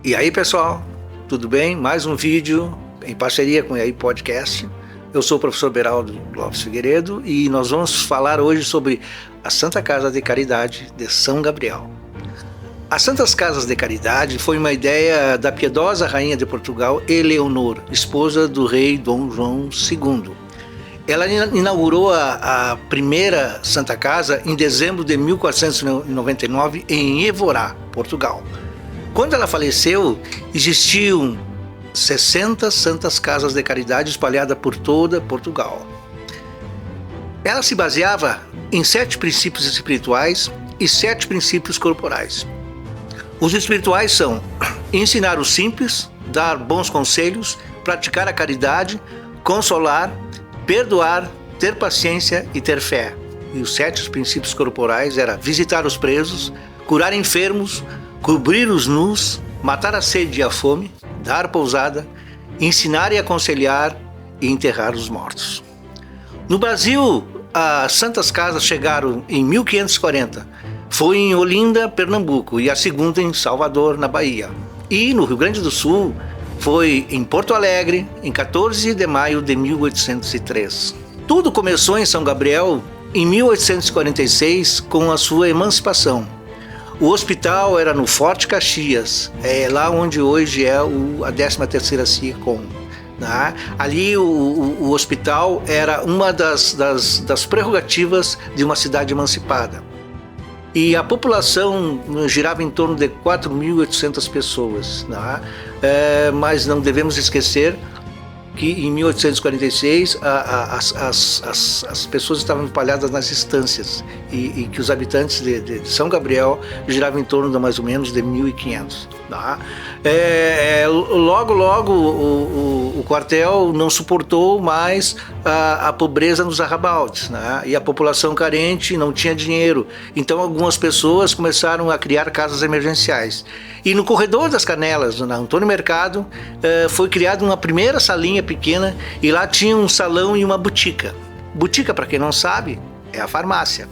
E aí, pessoal, tudo bem? Mais um vídeo em parceria com o EAI Podcast. Eu sou o professor Beraldo Lopes Figueiredo e nós vamos falar hoje sobre a Santa Casa de Caridade de São Gabriel. As Santas Casas de Caridade foi uma ideia da piedosa rainha de Portugal, Eleonor, esposa do rei Dom João II. Ela inaugurou a primeira Santa Casa em dezembro de 1499 em Évora, Portugal. Quando ela faleceu, existiam 60 Santas Casas de Caridade espalhadas por toda Portugal. Ela se baseava em 7 princípios espirituais e 7 princípios corporais. Os espirituais são ensinar os simples, dar bons conselhos, praticar a caridade, consolar, perdoar, ter paciência e ter fé. E os 7 princípios corporais eram visitar os presos, curar enfermos, cobrir os nus, matar a sede e a fome, dar pousada, ensinar e aconselhar e enterrar os mortos. No Brasil, as Santas Casas chegaram em 1540. Foi em Olinda, Pernambuco, e a segunda em Salvador, na Bahia. E no Rio Grande do Sul, foi em Porto Alegre, em 14 de maio de 1803. Tudo começou em São Gabriel em 1846, com a sua emancipação. O hospital era no Forte Caxias, lá onde hoje é a 13ª SICOM. Né? Ali o hospital era uma das prerrogativas de uma cidade emancipada. E a população girava em torno de 4.800 pessoas. Né? Mas não devemos esquecer que em 1846 as pessoas estavam espalhadas nas estâncias e que os habitantes de São Gabriel giravam em torno de mais ou menos de 1.500. Tá? Logo o quartel não suportou mais a pobreza nos arrabaldes, né? E a população carente não tinha dinheiro, então algumas pessoas começaram a criar casas emergenciais. E no corredor das Canelas, na Antônio Mercado, foi criada uma primeira salinha pequena e lá tinha um salão e uma botica. Botica, para quem não sabe, é a farmácia.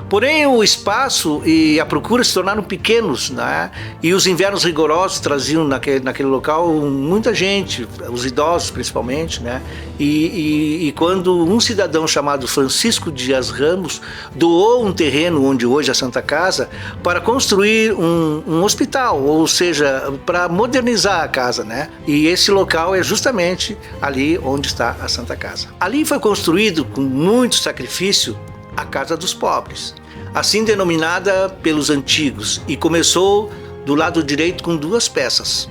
Porém, o espaço e a procura se tornaram pequenos, né? E os invernos rigorosos traziam naquele local muita gente, os idosos principalmente, né? E quando um cidadão chamado Francisco Dias Ramos doou um terreno onde hoje é a Santa Casa para construir um hospital, ou seja, para modernizar a casa, né? E esse local é justamente ali onde está a Santa Casa. Ali foi construído com muito sacrifício a Casa dos Pobres, assim denominada pelos antigos, e começou do lado direito com 2 peças.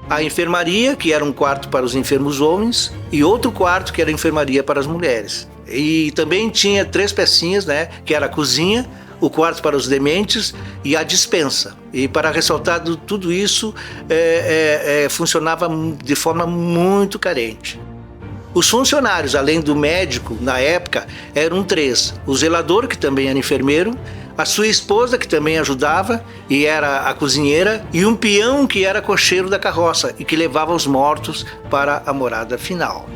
A enfermaria, que era um quarto para os enfermos homens, e outro quarto que era a enfermaria para as mulheres. E também tinha 3 pecinhas, né, que era a cozinha, o quarto para os dementes e a despensa. E para ressaltar tudo isso, funcionava de forma muito carente. Os funcionários, além do médico, na época, eram 3. O zelador, que também era enfermeiro, a sua esposa, que também ajudava e era a cozinheira, e um peão que era cocheiro da carroça e que levava os mortos para a morada final.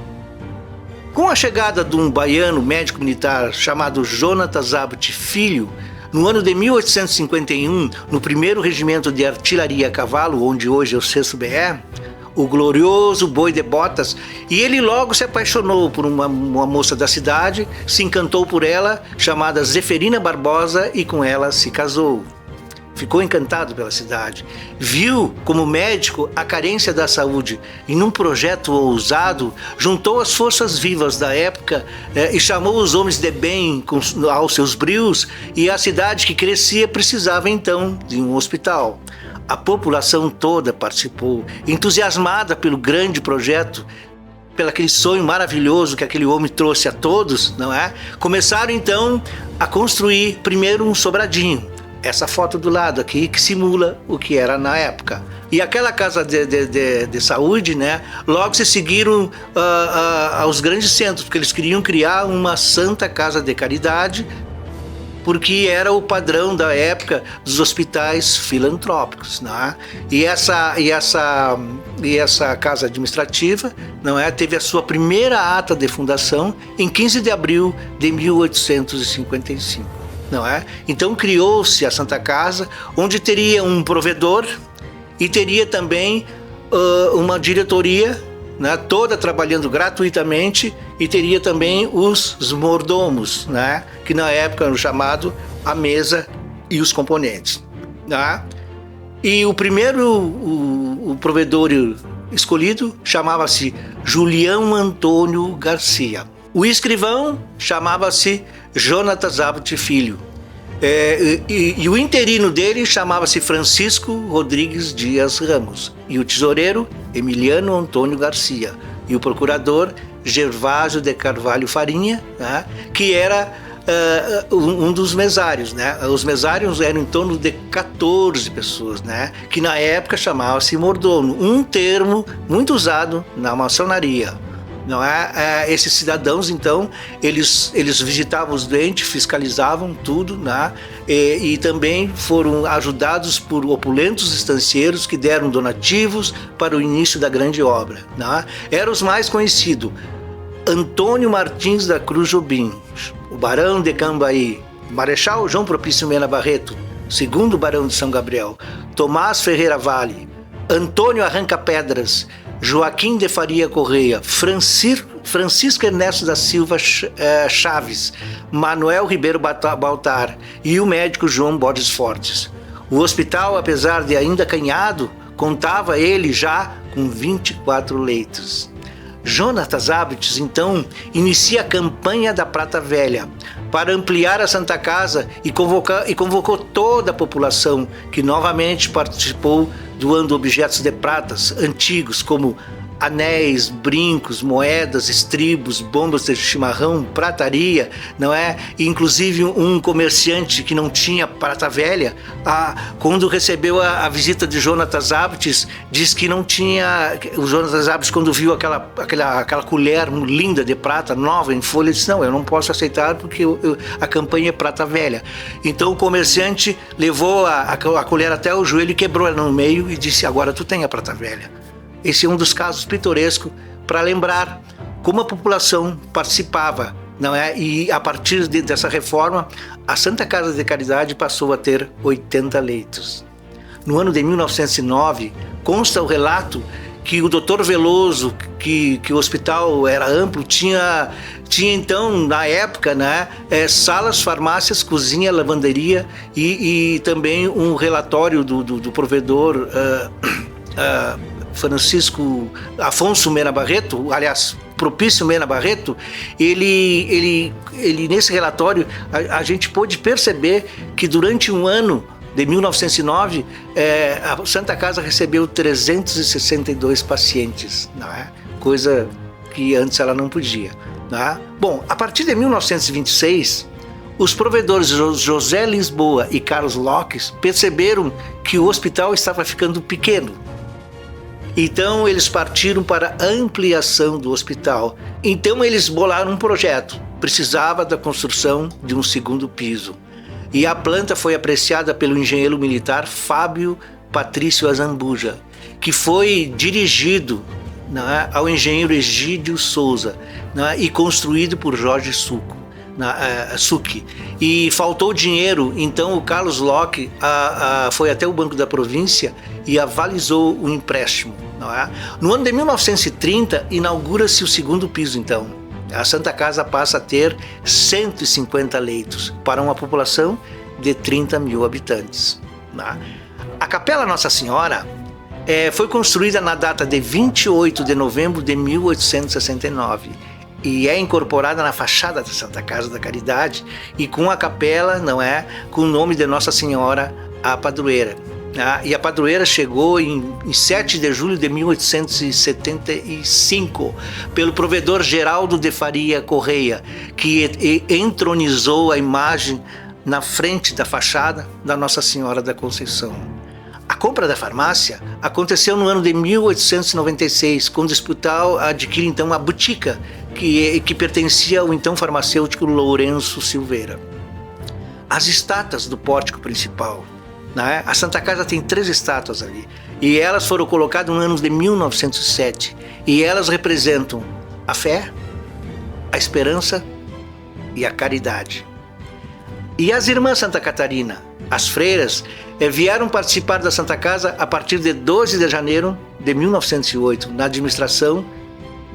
Com a chegada de um baiano médico militar chamado Jonatas Zabut Filho, no ano de 1851, no 1º Regimento de Artilharia a Cavalo, onde hoje é o 6º BE, o glorioso Boi de Botas, e ele logo se apaixonou por uma moça da cidade, se encantou por ela, chamada Zeferina Barbosa, e com ela se casou. Ficou encantado pela cidade, viu como médico a carência da saúde e num projeto ousado juntou as forças vivas da época e chamou os homens de bem aos seus brios, e a cidade que crescia precisava então de um hospital. A população toda participou, entusiasmada pelo grande projeto, pelo aquele sonho maravilhoso que aquele homem trouxe a todos, não é? Começaram então a construir primeiro um sobradinho. Essa foto do lado aqui que simula o que era na época. E aquela casa de saúde, né? Logo se seguiram aos grandes centros, porque eles queriam criar uma Santa Casa de Caridade, porque era o padrão da época dos hospitais filantrópicos, né? E essa casa administrativa, não é, teve a sua primeira ata de fundação em 15 de abril de 1855. Não é? Então criou-se a Santa Casa, onde teria um provedor e teria também uma diretoria, né, toda trabalhando gratuitamente, e teria também os mordomos, né, que na época eram chamados a mesa e os componentes. Né? E o primeiro o provedor escolhido chamava-se Julião Antônio Garcia. O escrivão chamava-se Jonatas Zabut Filho. E o interino dele chamava-se Francisco Rodrigues Dias Ramos. E o tesoureiro, Emiliano Antônio Garcia. E o procurador, Gervásio de Carvalho Farinha, né, que era um dos mesários. Né? Os mesários eram em torno de 14 pessoas, né, que na época chamava-se mordomo, um termo muito usado na maçonaria. Não é? Esses cidadãos, então, eles visitavam os doentes, fiscalizavam tudo, né? E também foram ajudados por opulentos estancieiros que deram donativos para o início da grande obra. Né? Eram os mais conhecidos: Antônio Martins da Cruz Jobim, o Barão de Cambaí, Marechal João Propício Mena Barreto, segundo Barão de São Gabriel, Tomás Ferreira Vale, Antônio Arranca Pedras, Joaquim de Faria Correia, Francisco Ernesto da Silva Chaves, Manuel Ribeiro Baltar e o médico João Borges Fortes. O hospital, apesar de ainda acanhado, contava ele já com 24 leitos. Jonatas Zabut, então, inicia a campanha da Prata Velha para ampliar a Santa Casa e convocou toda a população, que novamente participou doando objetos de pratas antigos como anéis, brincos, moedas, estribos, bombas de chimarrão, prataria, não é? E, inclusive, um comerciante que não tinha prata velha, quando recebeu a visita de Jonatas Zabut, diz que não tinha. O Jonatas Zabut, quando viu aquela colher linda de prata, nova, em folha, disse: não, eu não posso aceitar porque a campanha é prata velha. Então o comerciante levou a colher até o joelho e quebrou ela no meio e disse: agora tu tem a prata velha. Esse é um dos casos pitorescos para lembrar como a população participava, não é? E a partir dessa reforma, a Santa Casa de Caridade passou a ter 80 leitos. No ano de 1909, consta o relato que o Dr. Veloso, que o hospital era amplo, tinha então, na época, né, salas, farmácias, cozinha, lavanderia e também um relatório do provedor Francisco Afonso Mena Barreto, aliás, Propício Mena Barreto. Ele nesse relatório, a gente pôde perceber que durante um ano de 1909, a Santa Casa recebeu 362 pacientes, não é? Coisa que antes ela não podia. Não é? Bom, a partir de 1926, os provedores José Lisboa e Carlos Lopes perceberam que o hospital estava ficando pequeno. Então eles partiram para a ampliação do hospital. Então eles bolaram um projeto. Precisava da construção de um segundo piso. E a planta foi apreciada pelo engenheiro militar Fábio Patrício Azambuja, que foi dirigido, né, ao engenheiro Egídio Souza, né, e construído por Jorge Succhi. E faltou dinheiro, então o Carlos Locke foi até o Banco da Província e avalizou o empréstimo. Não é? No ano de 1930, inaugura-se o segundo piso, então. A Santa Casa passa a ter 150 leitos para uma população de 30 mil habitantes. Não é? A Capela Nossa Senhora foi construída na data de 28 de novembro de 1869 e é incorporada na fachada da Santa Casa da Caridade e com a capela, não é, com o nome de Nossa Senhora a Padroeira. E a padroeira chegou em 7 de julho de 1875 pelo provedor Geraldo de Faria Correia, que entronizou a imagem na frente da fachada da Nossa Senhora da Conceição. A compra da farmácia aconteceu no ano de 1896, quando o hospital adquire então a Botica, que pertencia ao então farmacêutico Lourenço Silveira. As estátuas do pórtico principal. Né? A Santa Casa tem 3 estátuas ali e elas foram colocadas no ano de 1907 e elas representam a fé, a esperança e a caridade. E as irmãs Santa Catarina, as freiras, vieram participar da Santa Casa a partir de 12 de janeiro de 1908, na administração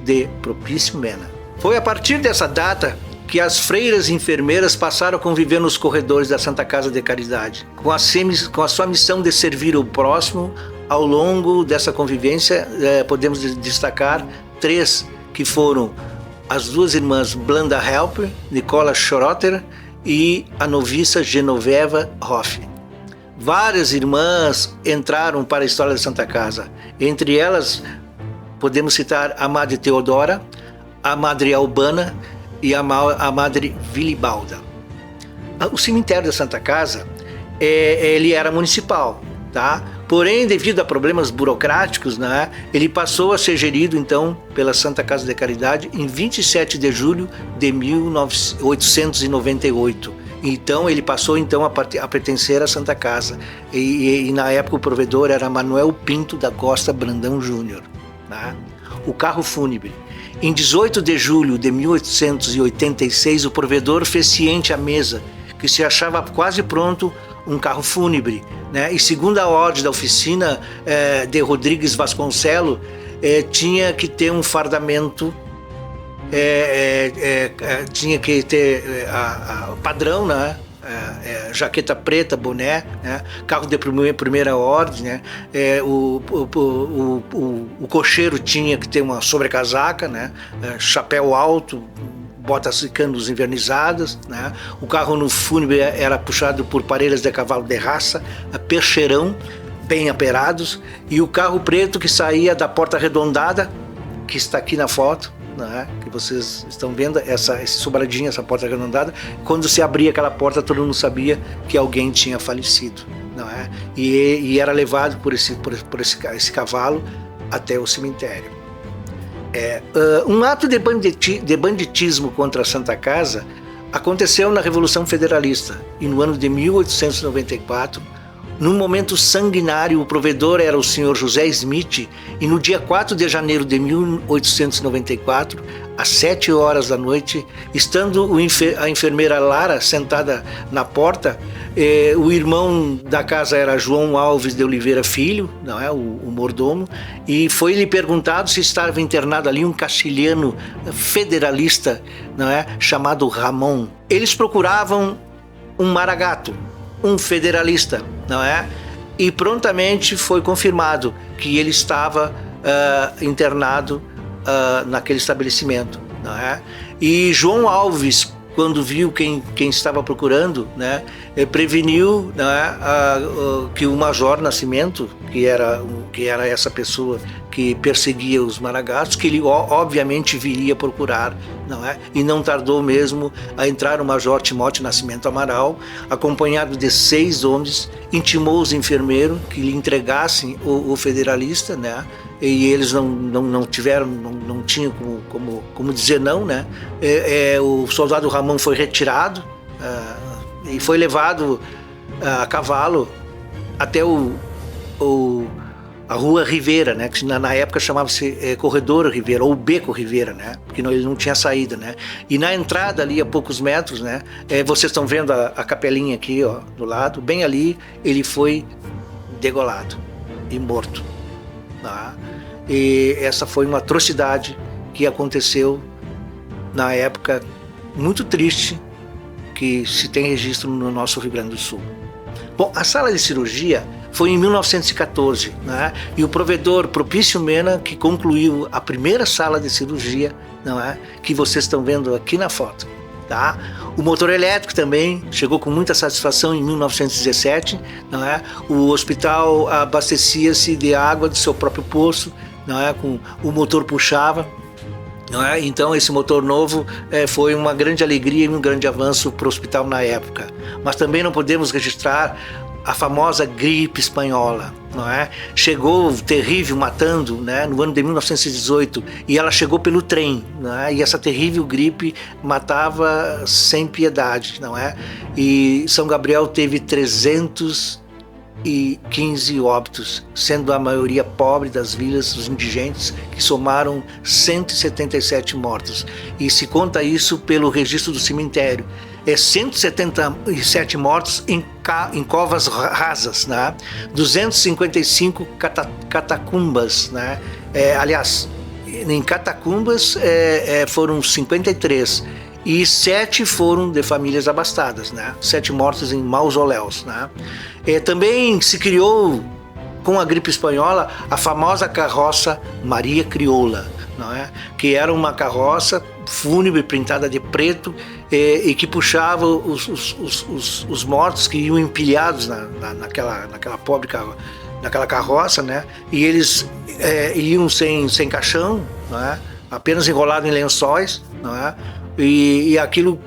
de Propício Mena. Foi a partir dessa data que as freiras e enfermeiras passaram a conviver nos corredores da Santa Casa de Caridade, com a sua missão de servir o próximo. Ao longo dessa convivência, podemos destacar 3, que foram as 2 irmãs Blanda Helper, Nicola Schrotter e a noviça Genoveva Hoff. Várias irmãs entraram para a história da Santa Casa. Entre elas, podemos citar a Madre Teodora, a Madre Albana e a Madre Vilibalda. O cemitério da Santa Casa, ele era municipal, tá? Porém, devido a problemas burocráticos, né, ele passou a ser gerido, então, pela Santa Casa de Caridade em 27 de julho de 1898. Então, ele passou então, a pertencer à Santa Casa. E na época, o provedor era Manuel Pinto da Costa Brandão Júnior. Né? O carro fúnebre. Em 18 de julho de 1886, o provedor fez ciente à mesa que se achava quase pronto um carro fúnebre, né? E segundo a ordem da oficina de Rodrigues Vasconcelos, tinha que ter um fardamento, tinha que ter padrão, né? Jaqueta preta, boné, né? Carro de primeira ordem, né? O cocheiro tinha que ter uma sobrecasaca, né? Chapéu alto, botas canos invernizadas, né? O carro no fúnebre era puxado por parelhas de cavalo de raça, percheirão, bem aperados, e o carro preto que saía da porta arredondada, que está aqui na foto, né? Que vocês estão vendo, esse sobradinho, essa porta arredondada. Quando se abria aquela porta, todo mundo sabia que alguém tinha falecido, não é? E era levado por esse cavalo até o cemitério. Um ato de banditismo contra a Santa Casa aconteceu na Revolução Federalista e no ano de 1894, num momento sanguinário. O provedor era o senhor José Smith e no dia 4 de janeiro de 1894, às 7 horas da noite, estando a enfermeira Lara sentada na porta, o irmão da casa era João Alves de Oliveira Filho, não é, o mordomo, e foi-lhe perguntado se estava internado ali um castilhano federalista, não é, chamado Ramon. Eles procuravam um maragato, um federalista, não é? E prontamente foi confirmado que ele estava internado naquele estabelecimento, não é? E João Alves, quando viu quem estava procurando, né, preveniu, né, que o Major Nascimento, que era essa pessoa que perseguia os maragatos, que ele obviamente viria procurar, não é? E não tardou mesmo a entrar o Major Timóteo Nascimento Amaral, acompanhado de 6 homens, intimou os enfermeiros que lhe entregassem o federalista, né? E eles não tinham como dizer não, né? O soldado Ramon foi retirado e foi levado a cavalo até a Rua Rivera, né? Que na época chamava-se Corredor Rivera ou Beco Rivera, né? Porque ele não tinha saída, né? E na entrada ali a poucos metros, né? Vocês estão vendo a capelinha aqui, ó, do lado, bem ali, ele foi degolado e morto. Tá? E essa foi uma atrocidade que aconteceu na época, muito triste, que se tem registro no nosso Rio Grande do Sul. Bom, a sala de cirurgia foi em 1914, né? E o provedor Propício Mena que concluiu a primeira sala de cirurgia, não é? Que vocês estão vendo aqui na foto. Tá? O motor elétrico também chegou com muita satisfação em 1917, não é? O hospital abastecia-se de água do seu próprio poço, não é? O motor puxava, não é? Então esse motor novo foi uma grande alegria e um grande avanço para o hospital na época. Mas também não podemos registrar a famosa gripe espanhola, não é? Chegou terrível, matando, né, no ano de 1918, e ela chegou pelo trem, não é? E essa terrível gripe matava sem piedade, não é? E São Gabriel teve 315 óbitos, sendo a maioria pobre das vilas, os indigentes, que somaram 177 mortos. E se conta isso pelo registro do cemitério, 177 mortos em covas rasas, né? 255 catacumbas, né? Aliás, em catacumbas foram 53 e 7 foram de famílias abastadas, né? 7 mortos em mausoléus, né? Também se criou, com a gripe espanhola, a famosa carroça Maria Crioula, não é? Que era uma carroça fúnebre pintada de preto e que puxava os mortos que iam empilhados naquela pobre naquela carroça, né? E eles iam sem caixão, não é? Apenas enrolado em lençóis, não é? E aquilo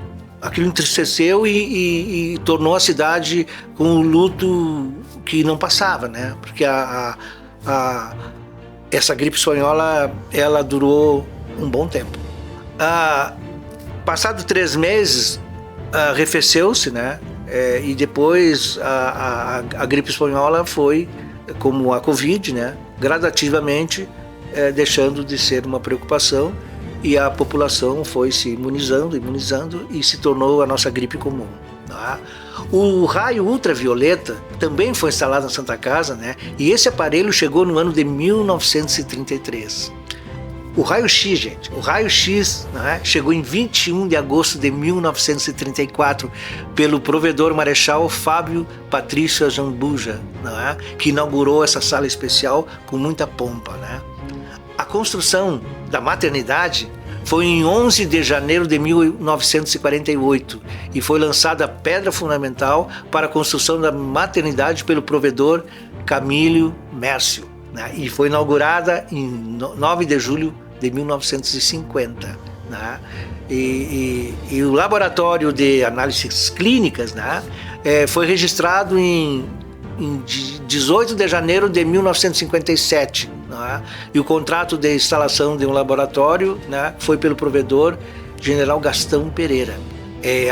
entristeceu e tornou a cidade com um luto que não passava, né? Porque essa gripe espanhola, ela durou um bom tempo. Passado 3 meses, arrefeceu-se, né? E depois a gripe espanhola foi, como a Covid, né? Gradativamente deixando de ser uma preocupação, e a população foi se imunizando e se tornou a nossa gripe comum, tá? O raio ultravioleta também foi instalado na Santa Casa, né? E esse aparelho chegou no ano de 1933. O raio-x, gente, o raio-x, né, chegou em 21 de agosto de 1934 pelo provedor marechal Fábio Patrício Zambuja, né, que inaugurou essa sala especial com muita pompa, né? A construção da maternidade foi em 11 de janeiro de 1948 e foi lançada a pedra fundamental para a construção da maternidade pelo provedor Camílio Mércio, né? E foi inaugurada em 9 de julho de 1950. Né? E o laboratório de análises clínicas, né, foi registrado em 18 de janeiro de 1957. Né? E o contrato de instalação de um laboratório, né, foi pelo provedor General Gastão Pereira,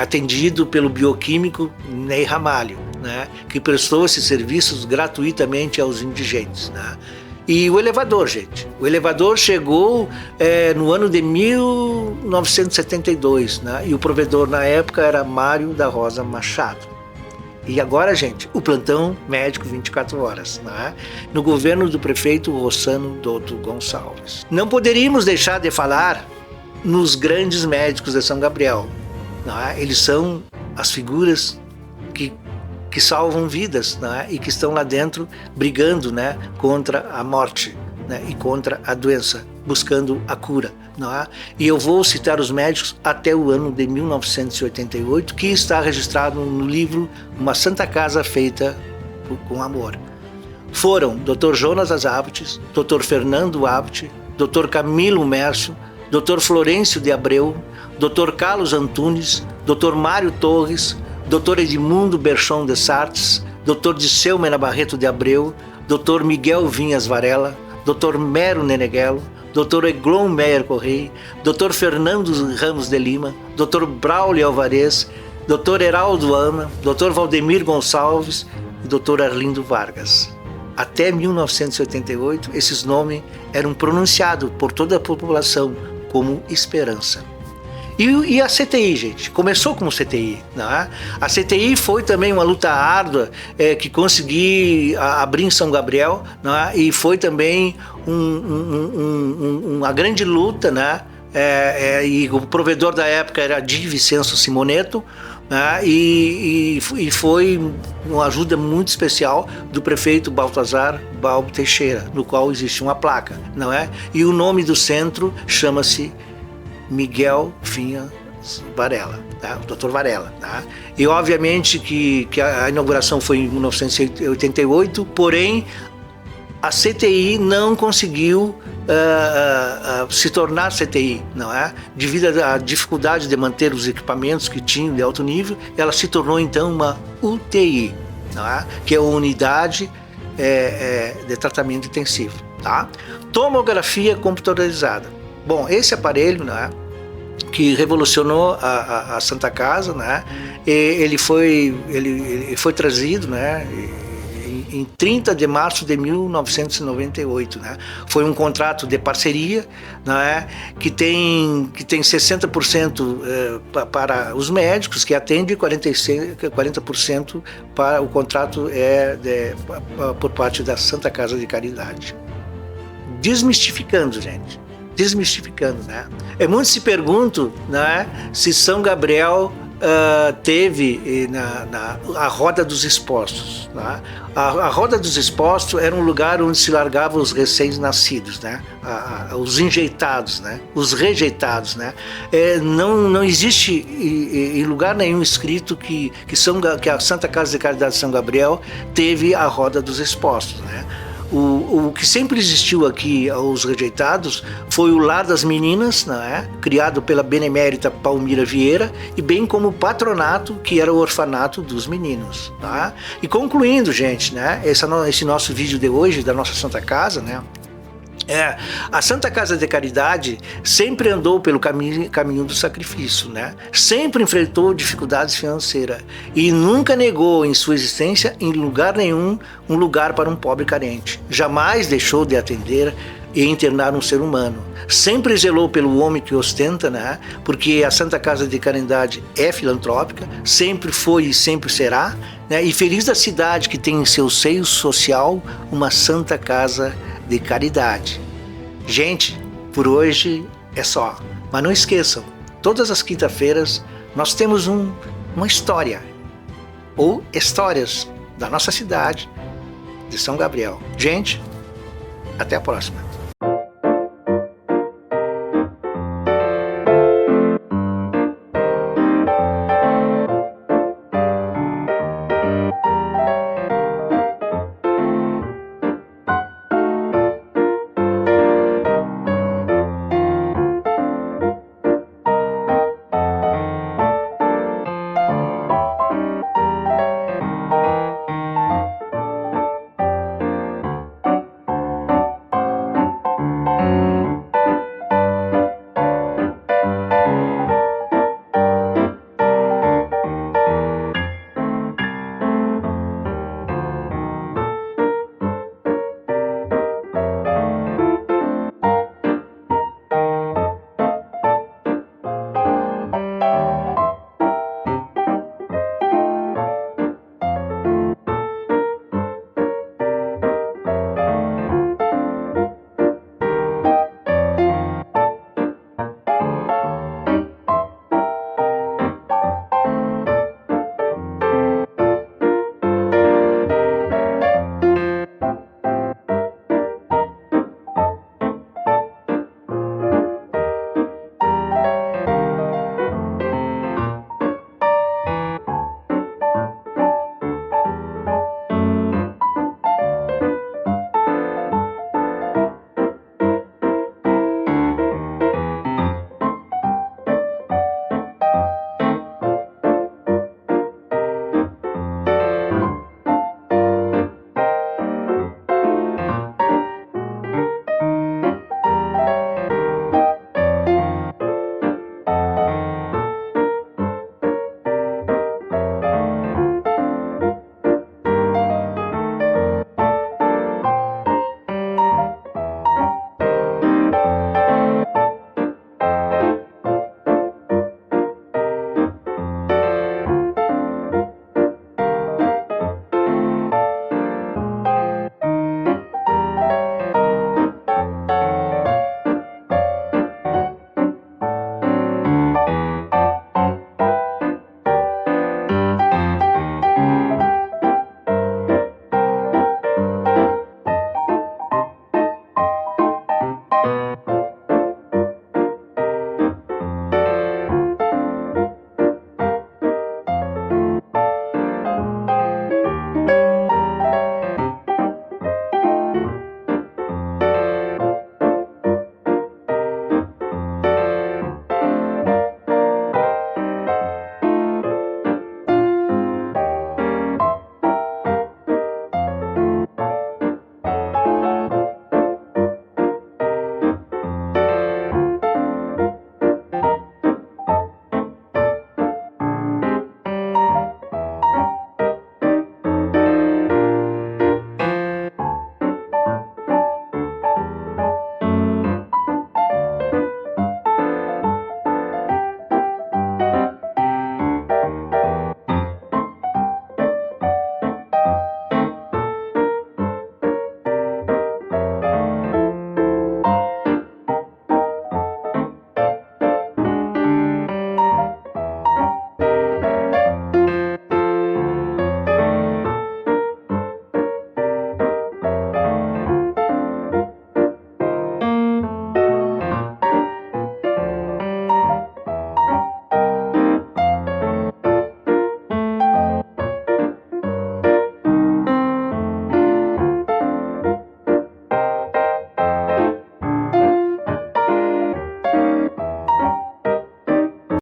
atendido pelo bioquímico Ney Ramalho, né, que prestou esses serviços gratuitamente aos indigentes. Né? E o elevador, gente. O elevador chegou no ano de 1972, né? E o provedor na época era Mário da Rosa Machado. E agora, gente, o plantão médico 24 horas, né? No governo do prefeito Rossano Dotto Gonçalves. Não poderíamos deixar de falar nos grandes médicos de São Gabriel. Né? Eles são as figuras que salvam vidas, né? E que estão lá dentro brigando, né, contra a morte, né, e contra a doença, buscando a cura. Né? E eu vou citar os médicos até o ano de 1988, que está registrado no livro Uma Santa Casa Feita com Amor. Foram Dr. Jonas Abt, Dr. Fernando Abt, Dr. Camilo Mércio, Dr. Florencio de Abreu, Dr. Carlos Antunes, Dr. Mário Torres, Dr. Edmundo Berchon de Sartes, Dr. Disseu Mena Barreto de Abreu, Dr. Miguel Vinhas Varela, Dr. Mero Neneghello, Dr. Eglon Meyer Correia, Dr. Fernando Ramos de Lima, Dr. Braulio Alvarez, Dr. Heraldo Ama, Dr. Valdemir Gonçalves e Dr. Arlindo Vargas. Até 1988, esses nomes eram pronunciados por toda a população como esperança. E a CTI, gente, começou como CTI, né? A CTI foi também uma luta árdua que consegui abrir em São Gabriel, né? E foi também uma grande luta, né? E o provedor da época era Di Vicenzo Simoneto, né? E foi uma ajuda muito especial do prefeito Baltazar Balbo Teixeira, no qual existe uma placa, não é? E o nome do centro chama-se Miguel Vinhas Varela, tá? O Dr. Varela. Tá? E obviamente que a inauguração foi em 1988, porém a CTI não conseguiu se tornar CTI, não é? Devido à dificuldade de manter os equipamentos que tinham de alto nível, ela se tornou então uma UTI, não é? Que é a unidade de tratamento intensivo. Tá? Tomografia computadorizada. Bom, esse aparelho, né, que revolucionou a Santa Casa, né, ele foi trazido, né, em 30 de março de 1998, né? Foi um contrato de parceria, né? que tem 60% para os médicos que atendem, 40% para o contrato por parte da Santa Casa de Caridade. Desmistificando, gente. Desmistificando, né? Muitos se perguntam, né, se São Gabriel teve a Roda dos Expostos, né? A Roda dos Expostos era um lugar onde se largavam os recém-nascidos, né? Os enjeitados, né? Os rejeitados, né? Não existe em lugar nenhum escrito que a Santa Casa de Caridade de São Gabriel teve a Roda dos Expostos, né? O que sempre existiu aqui aos rejeitados foi o Lar das Meninas, né, criado pela benemérita Palmira Vieira, e bem como o patronato, que era o orfanato dos meninos. Tá? E concluindo, gente, né, esse nosso vídeo de hoje, da nossa Santa Casa, né, a Santa Casa de Caridade sempre andou pelo caminho do sacrifício, né? Sempre enfrentou dificuldades financeiras e nunca negou em sua existência, em lugar nenhum, um lugar para um pobre carente. Jamais deixou de atender e internar um ser humano. Sempre zelou pelo homem que ostenta, né? Porque a Santa Casa de Caridade é filantrópica, sempre foi e sempre será, né? E feliz da cidade que tem em seu seio social uma Santa Casa de Caridade. Gente, por hoje é só. Mas não esqueçam, todas as quinta-feiras nós temos uma história ou histórias da nossa cidade de São Gabriel. Gente, até a próxima.